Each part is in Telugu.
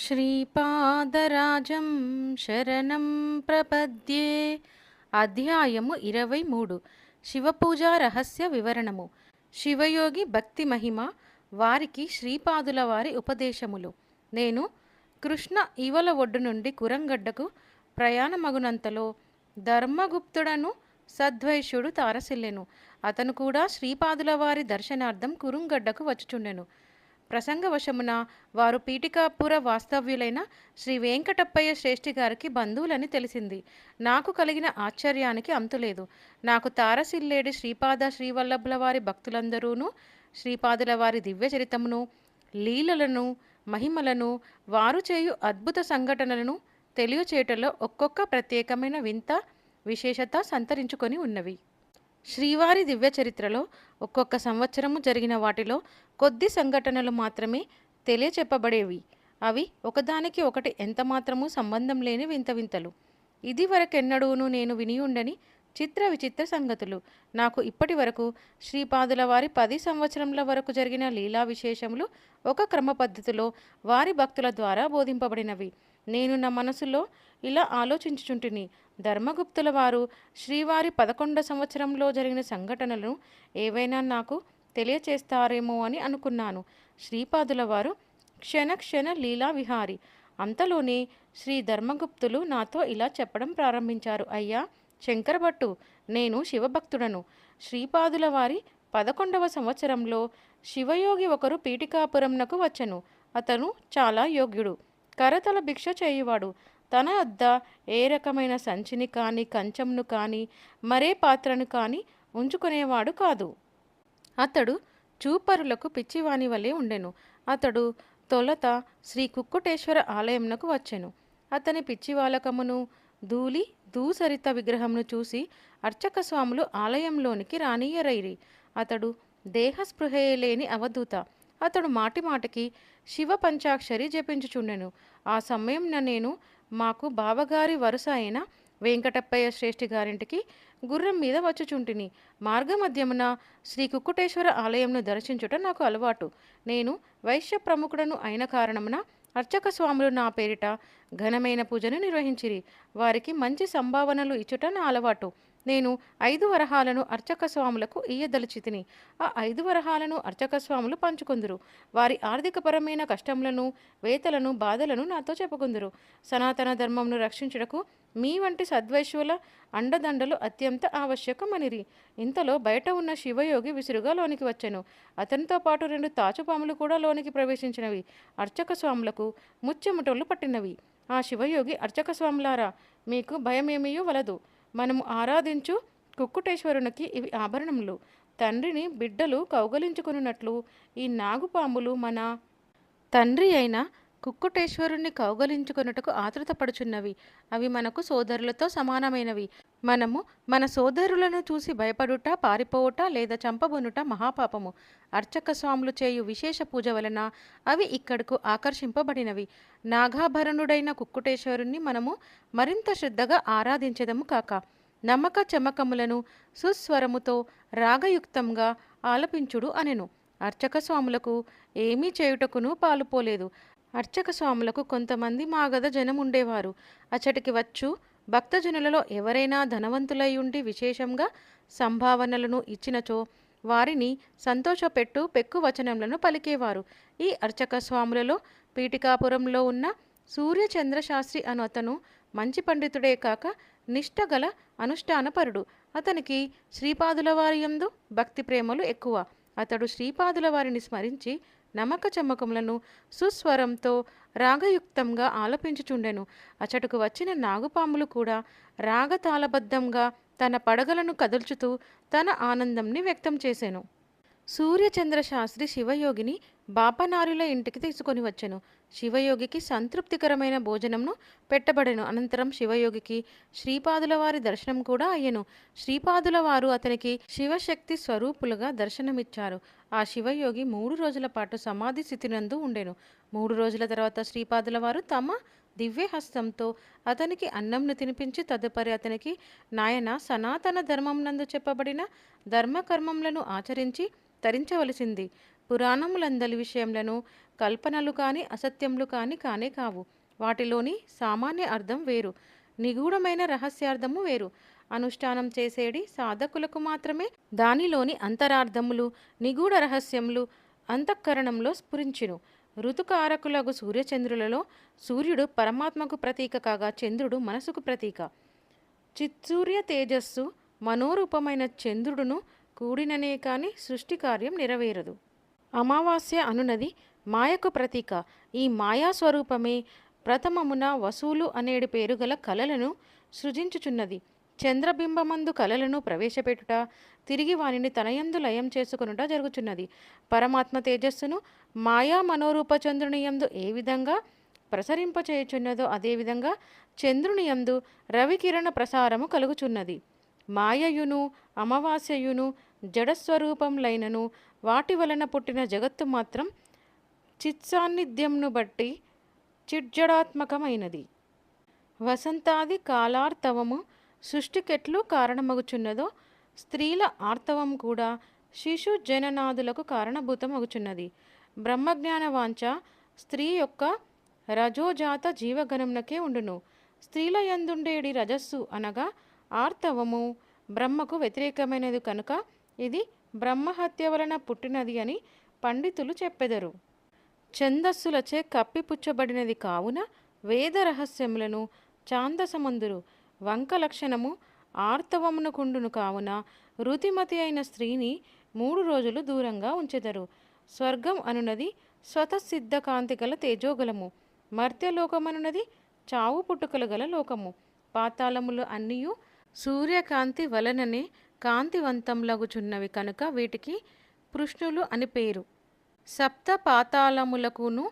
శ్రీపాదరాజం శరణం ప్రపద్యే. అధ్యాయము 23. శివపూజా రహస్య వివరణము. శివయోగి భక్తి మహిమ, వారికి శ్రీపాదుల వారి ఉపదేశములు. నేను కృష్ణ ఈవల ఒడ్డు నుండి కురంగడ్డకు ప్రయాణమగునంతలో ధర్మగుప్తుడను సద్వైశ్యుడు తారసిల్లెను. అతను కూడా శ్రీపాదుల వారి దర్శనార్థం కురుంగడ్డకు వచ్చుచుండెను. ప్రసంగవశమున వారు పీఠికాపుర వాస్తవ్యులైన శ్రీ వెంకటప్పయ్య శ్రేష్ఠి గారికి బంధువులని తెలిసింది. నాకు కలిగిన ఆశ్చర్యానికి అంతులేదు. నాకు తారసిల్లేడి శ్రీపాద శ్రీవల్లభుల వారి భక్తులందరూను శ్రీపాదుల వారి దివ్య చరితమును, లీలలను, మహిమలను, వారు చేయు అద్భుత సంఘటనలను తెలియచేయటంలో ఒక్కొక్క ప్రత్యేకమైన వింత విశేషత సంతరించుకొని ఉన్నవి. శ్రీవారి దివ్య చరిత్రలో ఒక్కొక్క సంవత్సరము జరిగిన వాటిలో కొద్ది సంఘటనలు మాత్రమే తెలియచెప్పబడేవి. అవి ఒకదానికి ఒకటి ఎంతమాత్రమూ సంబంధం లేని వింత వింతలు. ఇది వరకెన్నడూనూ నేను వినియుండని చిత్ర విచిత్ర సంగతులు. నాకు ఇప్పటి వరకు శ్రీపాదుల వారి 10 సంవత్సరముల వరకు జరిగిన లీలా విశేషములు ఒక క్రమ పద్ధతిలో వారి భక్తుల ద్వారా బోధింపబడినవి. నేను నా మనసులో ఇలా ఆలోచించుచుంటిని. ధర్మగుప్తుల వారు శ్రీవారి 11 సంవత్సరంలో జరిగిన సంఘటనలను ఏవైనా నాకు తెలియచేస్తారేమో అని అనుకున్నాను. శ్రీపాదుల వారు క్షణ క్షణ లీలా విహారి. అంతలోనే శ్రీ ధర్మగుప్తులు నాతో ఇలా చెప్పడం ప్రారంభించారు. అయ్యా శంకరభట్టు, నేను శివభక్తుడను. శ్రీపాదుల వారి 11వ సంవత్సరంలో శివయోగి ఒకరు పీఠికాపురంనకు వచ్చెను. అతను చాలా యోగ్యుడు, కరతల భిక్ష చేయువాడు. తన వద్ద ఏ రకమైన సంచిని కానీ, కంచంను కానీ, మరే పాత్రను కానీ ఉంచుకునేవాడు కాదు. అతడు చూపరులకు పిచ్చివాని వలె ఉండెను. అతడు తొలత శ్రీ కుక్కుటేశ్వర ఆలయంనకు వచ్చెను. అతని పిచ్చివాలకమును, ధూళి దూసరిత విగ్రహమును చూసి అర్చక స్వాములు ఆలయంలోనికి రానియరైరి. అతడు దేహస్పృహయే లేని అవధూత. అతడు మాటి మాటికి శివ పంచాక్షరి జపించుచుండెను. ఆ సమయంన నేను మాకు బావగారి వరుస అయిన వెంకటప్పయ్య శ్రేష్ఠి గారింటికి గుర్రం మీద వచ్చుచుంటిని. మార్గమధ్యమున శ్రీ కుక్కుటేశ్వర ఆలయంను దర్శించుట నాకు అలవాటు. నేను వైశ్య ప్రముఖుడను అయిన కారణమున అర్చక స్వాములు నా పేరిట ఘనమైన పూజను నిర్వహించిరి. వారికి మంచి సంభావనలు ఇచ్చుట నా అలవాటు. నేను 5 వరహాలను అర్చక స్వాములకు ఇయ్యదలిచితిని. ఆ 5 వరహాలను అర్చక స్వాములు పంచుకొందురు. వారి ఆర్థికపరమైన కష్టములను, వేతలను, బాధలను నాతో చెప్పుకొందురు. సనాతన ధర్మమును రక్షించుటకు మీ వంటి సద్వైశ్యుల అండదండలు అత్యంత ఆవశ్యకమనిరి. ఇంతలో బయట ఉన్న శివయోగి విసురుగా లోనికి వచ్చెను. అతనితో పాటు 2 తాచుపాములు కూడా లోనికి ప్రవేశించినవి. అర్చక స్వాములకు ముచ్చెముటోళ్లు పట్టినవి. ఆ శివయోగి, అర్చక స్వాములారా, మీకు భయమేమీయూ వలదు. మనము ఆరాధించు కుక్కుటేశ్వరునికి ఇవి ఆభరణములు. తండ్రిని బిడ్డలు కౌగలించుకున్నట్లు ఈ నాగుపాములు మన తండ్రి అయిన కుక్కుటేశ్వరుణ్ణి కౌగలించుకొనుటకు ఆతృతపడుచున్నవి. అవి మనకు సోదరులతో సమానమైనవి. మనము మన సోదరులను చూసి భయపడుట, పారిపోవుట లేదా చంపబొనుట మహాపాపము. అర్చక స్వాములు చేయు విశేష పూజ వలన అవి ఇక్కడకు ఆకర్షింపబడినవి. నాగాభరణుడైన కుక్కుటేశ్వరుణ్ణి మనము మరింత శ్రద్ధగా ఆరాధించెదము కాక, నమ్మక చమకములను సుస్వరముతో రాగయుక్తంగా ఆలపించుడు అనెను. అర్చక స్వాములకు ఏమీ చేయుటకును పాలుపోలేదు. అర్చక స్వాములకు కొంతమంది మాగధ జనం ఉండేవారు. అచ్చటికి వచ్చు భక్తజనులలో ఎవరైనా ధనవంతులై ఉండి విశేషంగా సంభావనలను ఇచ్చినచో వారిని సంతోషపెట్టు పెక్కు వచనములను పలికేవారు. ఈ అర్చక స్వాములలో పీఠికాపురంలో ఉన్న సూర్యచంద్రశాస్త్రి అను అతను మంచి పండితుడే కాక నిష్ఠగల అనుష్ఠానపరుడు. అతనికి శ్రీపాదుల వారి యందు భక్తి ప్రేమలు ఎక్కువ. అతడు శ్రీపాదుల వారిని స్మరించి నమ్మక చమ్మకములను సుస్వరంతో రాగయుక్తంగా ఆలపించుచుండెను. అచటకు వచ్చిన నాగుపాములు కూడా రాగతాళబద్ధంగా తన పడగలను కదుల్చుతూ తన ఆనందంని వ్యక్తం చేసెను. సూర్యచంద్రశాస్త్రి శివయోగిని బాపనారుల ఇంటికి తీసుకొని వచ్చెను. శివయోగికి సంతృప్తికరమైన భోజనంను పెట్టబడెను. అనంతరం శివయోగికి శ్రీపాదుల వారి దర్శనం కూడా అయ్యెను. శ్రీపాదుల వారు అతనికి శివశక్తి స్వరూపులుగా దర్శనమిచ్చారు. ఆ శివయోగి 3 రోజుల పాటు సమాధి స్థితినందు ఉండెను. 3 రోజుల తర్వాత శ్రీపాదుల వారు తమ దివ్యహస్తంతో అతనికి అన్నంను తినిపించి తదుపరి అతనికి, నాయన, సనాతన ధర్మం నందు చెప్పబడిన ధర్మకర్మములను ఆచరించి తరించవలసింది. పురాణములందలి విషయములను కల్పనలు కాని అసత్యములు కాని కానే కావు. వాటిలోని సామాన్య అర్థం వేరు, నిగూఢమైన రహస్యార్థము వేరు. అనుష్ఠానం చేసేడి సాధకులకు మాత్రమే దానిలోని అంతరార్థములు, నిగూఢ రహస్యములు అంతఃకరణంలో స్ఫురించును. ఋతుకారకులగు సూర్యచంద్రులలో సూర్యుడు పరమాత్మకు ప్రతీక కాగా చంద్రుడు మనసుకు ప్రతీక. చిత్సూర్య తేజస్సు మనోరూపమైన చంద్రుడును కూడిననే కాని సృష్టి కార్యం నెరవేరదు. అమావాస్య అనునది మాయకు ప్రతీక. ఈ మాయా స్వరూపమే ప్రథమమున వసూలు అనేడి పేరుగల కళలను సృజించుచున్నది. చంద్రబింబమందు కళలను ప్రవేశపెట్టుట, తిరిగి వానిని తనయందు లయం చేసుకొనుట జరుగుచున్నది. పరమాత్మ తేజస్సును మాయా మనోరూప చంద్రునియందు ఏ విధంగా ప్రసరింపచేయుచున్నదో అదేవిధంగా చంద్రునియందు రవికిరణ ప్రసారము కలుగుచున్నది. మాయయును అమావాస్యయును జడస్వరూపంలైనను వాటి వలన పుట్టిన జగత్తు మాత్రం చిత్సాన్నిధ్యంను బట్టి చిట్జడాత్మకమైనది. వసంతాది కాలార్తవము సృష్టికెట్లు కారణమగుచున్నదో స్త్రీల ఆర్తవం కూడా శిశు జననాదులకు కారణభూతమగుచున్నది. బ్రహ్మజ్ఞాన వాంఛ స్త్రీ యొక్క రజోజాత జీవగణమునకే ఉండును. స్త్రీల యందుండేడి రజస్సు అనగా ఆర్తవము బ్రహ్మకు వ్యతిరేకమైనది కనుక ఇది బ్రహ్మహత్య వలన పుట్టినది అని పండితులు చెప్పెదరు. ఛందస్సులచే కప్పిపుచ్చబడినది కావున వేద రహస్యములను ఛాందసమందురు. వంక లక్షణము ఆర్తవమునకుండును కావున రుతిమతి అయిన స్త్రీని 3 రోజులు దూరంగా ఉంచెదరు. స్వర్గం అనునది స్వతసిద్ధ కాంతి గల తేజోగలము. మర్త్యలోకమనున్నది చావు పుట్టుకలు గల లోకము. పాతాళములు అన్నియు సూర్యకాంతి వలననే కాంతివంతంలగుచున్నవి కనుక వీటికి పృష్ణులు అని పేరు. సప్త పాతాళములకును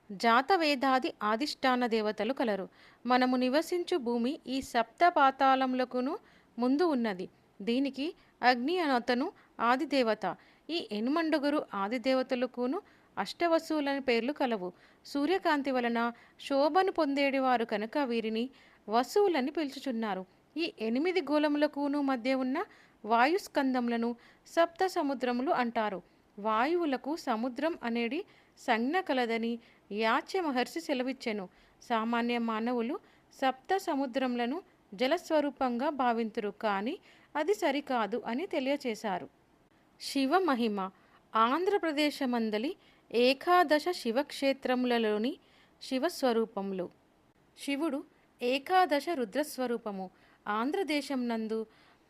జాతవేదాది ఆదిష్టాన దేవతలు కలరు. మనము నివసించు భూమి ఈ సప్త పాతాళములకును ముందు ఉన్నది. దీనికి అగ్ని అనతను ఆదిదేవత. ఈ ఎనుమండుగురు ఆదిదేవతలకును అష్టవసువులని పేర్లు కలవు. సూర్యకాంతి వలన శోభను పొందేడివారు కనుక వీరిని వసువులని పిలుచుచున్నారు. ఈ 8 గోళములకును మధ్య ఉన్న వాయుస్కందములను సప్త సముద్రములు అంటారు. వాయువులకు సముద్రం అనేది సంజ్ఞ కలదని యాచ్య మహర్షి సెలవిచ్చెను. సామాన్య మానవులు సప్త సముద్రములను జలస్వరూపంగా భావింతురు, కానీ అది సరికాదు అని తెలియచేశారు. శివ మహిమ. ఆంధ్రప్రదేశమందలి ఏకాదశ శివక్షేత్రములలోని శివస్వరూపములు. శివుడు ఏకాదశ రుద్రస్వరూపము. ఆంధ్రదేశం నందు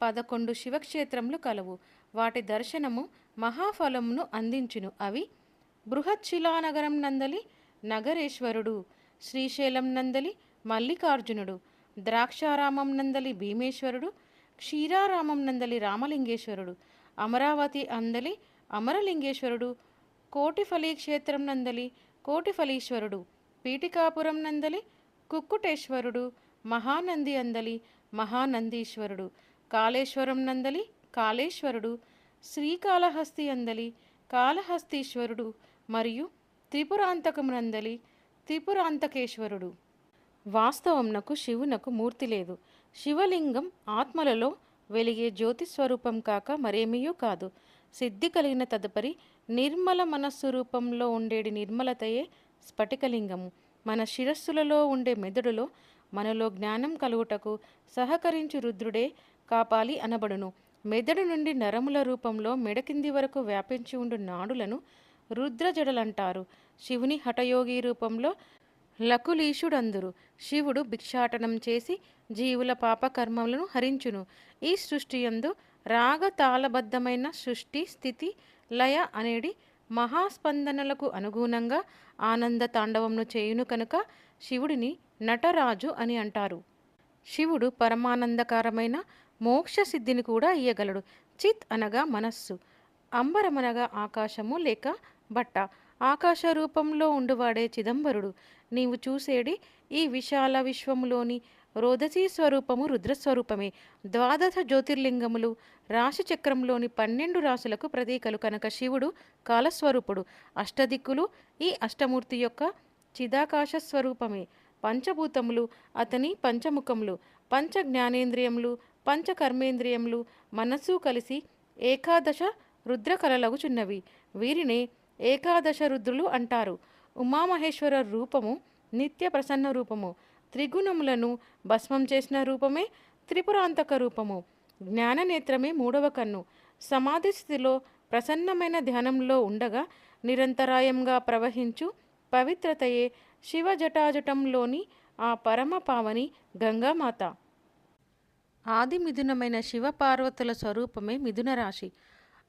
11 శివక్షేత్రములు కలవు. వాటి దర్శనము మహాఫలమును అందించును. అవి బృహచ్చిలానగరం నందలి నగరేశ్వరుడు, శ్రీశైలం నందలి మల్లికార్జునుడు, ద్రాక్షారామం నందలి భీమేశ్వరుడు, క్షీరారామం నందలి రామలింగేశ్వరుడు, అమరావతి అందలి అమరలింగేశ్వరుడు, కోటిఫలి క్షేత్రం నందలి కోటిఫలీశ్వరుడు, పీఠికాపురం నందలి కుక్కుటేశ్వరుడు, మహానంది అందలి మహానందీశ్వరుడు, కాళేశ్వరం నందలి కాళేశ్వరుడు, శ్రీకాళహస్తి అందలి కాళహస్తీశ్వరుడు మరియు త్రిపురాంతకమునందలి త్రిపురాంతకేశ్వరుడు. వాస్తవంనకు శివునకు మూర్తి లేదు. శివలింగం ఆత్మలలో వెలిగే జ్యోతిస్వరూపం కాక మరేమీయూ కాదు. సిద్ధి కలిగిన తదుపరి నిర్మల మనస్సు రూపంలో ఉండేడి నిర్మలతయే స్ఫటికలింగము. మన శిరస్సులలో ఉండే మెదడులో మనలో జ్ఞానం కలుగుటకు సహకరించు రుద్రుడే కాపాలి అనబడును. మెదడు నుండి నరముల రూపంలో మెడకింది వరకు వ్యాపించి ఉండు నాడులను రుద్రజడలంటారు. శివుని హఠయోగి రూపంలో లకులీషుడందురు. శివుడు భిక్షాటనం చేసి జీవుల పాపకర్మలను హరించును. ఈ సృష్టియందు రాగతాళబద్ధమైన సృష్టి స్థితి లయ అనేడి మహాస్పందనలకు అనుగుణంగా ఆనంద తాండవంను చేయును కనుక శివుడిని నటరాజు అని అంటారు. శివుడు పరమానందకరమైన మోక్ష సిద్ధిని కూడా ఇయ్యగలడు. చిత్ అనగా మనస్సు, అంబరమనగా ఆకాశము లేక బట్ట. ఆకాశ రూపంలో ఉండువాడే చిదంబరుడు. నీవు చూసేడి ఈ విశాల విశ్వములోని రోదసీ స్వరూపము రుద్రస్వరూపమే. ద్వాదశ జ్యోతిర్లింగములు రాశిచక్రంలోని 12 రాశులకు ప్రతీకలు కనుక శివుడు కాలస్వరూపుడు. అష్టదిక్కులు ఈ అష్టమూర్తి యొక్క చిదాకాశ స్వరూపమే. పంచభూతములు అతని పంచముఖములు. పంచ జ్ఞానేంద్రియములు, పంచ కర్మేంద్రియములు, మనస్సు కలిసి ఏకాదశ రుద్ర కలలగుచున్నవి. వీరినే ఏకాదశ రుద్రులు అంటారు. ఉమామహేశ్వర రూపము నిత్య ప్రసన్న రూపము. త్రిగుణములను భస్మం చేసిన రూపమే త్రిపురాంతక రూపము. జ్ఞాననేత్రమే మూడవ కన్ను. సమాధి స్థితిలో ప్రసన్నమైన ధ్యానంలో ఉండగా నిరంతరాయంగా ప్రవహించు పవిత్రతయే శివ జటాజటంలోని ఆ పరమ పావని గంగామాత. ఆది మిథునమైన శివపార్వతుల స్వరూపమే మిథున రాశి.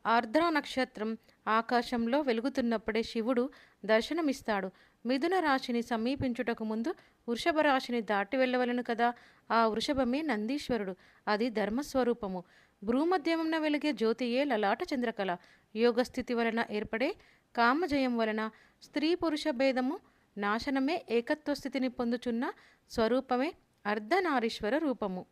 ఆర్ద్ర నక్షత్రం ఆకాశంలో వెలుగుతున్నప్పుడే శివుడు దర్శనమిస్తాడు. మిథున రాశిని సమీపించుటకు ముందు వృషభ రాశిని దాటి వెళ్ళవలను కదా. ఆ వృషభమే నందీశ్వరుడు. అది ధర్మస్వరూపము. భ్రూమధ్యమున వెలిగే జ్యోతియే లలాట చంద్రకళ. యోగస్థితి వలన ఏర్పడే కామజయం వలన స్త్రీ పురుష భేదము నాశనమే ఏకత్వ స్థితిని పొందుచున్న స్వరూపమే అర్ధనారీశ్వర రూపము.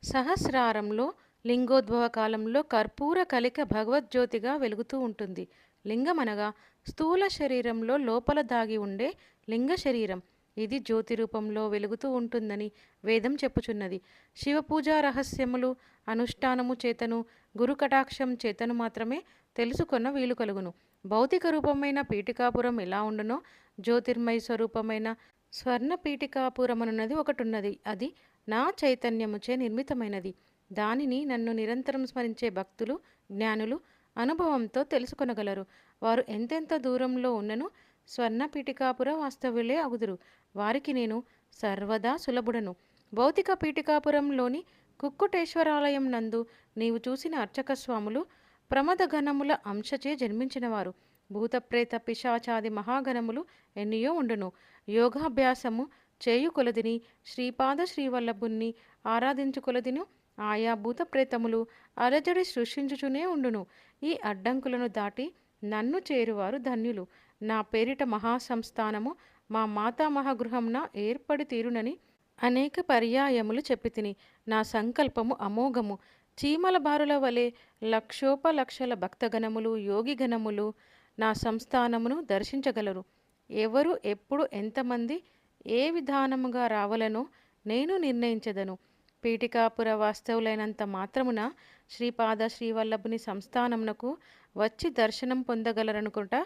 సహస్రారంలో లింగోద్భవ కాలంలో కర్పూర కలిక భగవద్జ్యోతిగా వెలుగుతూ ఉంటుంది. లింగమనగా స్థూల శరీరంలో లోపల దాగి ఉండే లింగ శరీరం. ఇది జ్యోతి రూపంలో వెలుగుతూ ఉంటుందని వేదం చెప్పుచున్నది. శివపూజా రహస్యములు అనుష్ఠానము చేతను గురు కటాక్షం చేతను మాత్రమే తెలుసుకొన్న వీలు కలుగును. భౌతిక రూపమైన పీఠికాపురం ఎలా ఉండునో జ్యోతిర్మయ స్వరూపమైన స్వర్ణ పీఠికాపురమనున్నది ఒకటున్నది. అది నా చైతన్యముచే నిర్మితమైనది. దానిని నన్ను నిరంతరం స్మరించే భక్తులు జ్ఞానులు అనుభవంతో తెలుసుకొనగలరు. వారు ఎంతెంత దూరంలో ఉన్నను స్వర్ణ పీఠికాపుర వాస్తవ్యులే అగుదురు. వారికి నేను సర్వదా సులభుడను. భౌతిక పీఠికాపురంలోని కుక్కుటేశ్వరాలయం నందు నీవు చూసిన అర్చక స్వాములు ప్రమదగణముల అంశచే జన్మించినవారు. భూతప్రేత పిశాచాది మహాగణములు ఎన్నియో ఉండును. యోగాభ్యాసము చేయు కొలదిని శ్రీపాద శ్రీవల్లభుణ్ణి ఆరాధించు కొలదిను ఆయా భూతప్రేతములు అలజడి సృష్టించుచునే ఉండును. ఈ అడ్డంకులను దాటి నన్ను చేరువారు ధన్యులు. నా పేరిట మహాసంస్థానము మా మాతామహగృహంన ఏర్పడి తీరునని అనేక పర్యాయములు చెప్పితిని. నా సంకల్పము అమోఘము. చీమల బారుల వలె లక్షోపలక్షల భక్తగణములు యోగిగణములు నా సంస్థానమును దర్శించగలరు. ఎవరు ఎప్పుడు ఎంతమంది ఏ విధానముగా రావలనో నేను నిర్ణయించదను. పీఠికాపుర వాస్తవులైనంత మాత్రమున శ్రీపాద శ్రీవల్లభుని సంస్థానమునకు వచ్చి దర్శనం పొందగలరనుకుంటా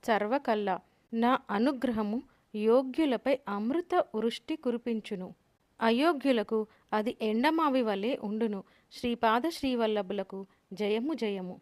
సర్వకల్లా. నా అనుగ్రహము యోగ్యులపై అమృత వృష్టి కురిపించును. అయోగ్యులకు అది ఎండమావి వలె ఉండును. శ్రీపాద శ్రీవల్లభులకు జయము జయము.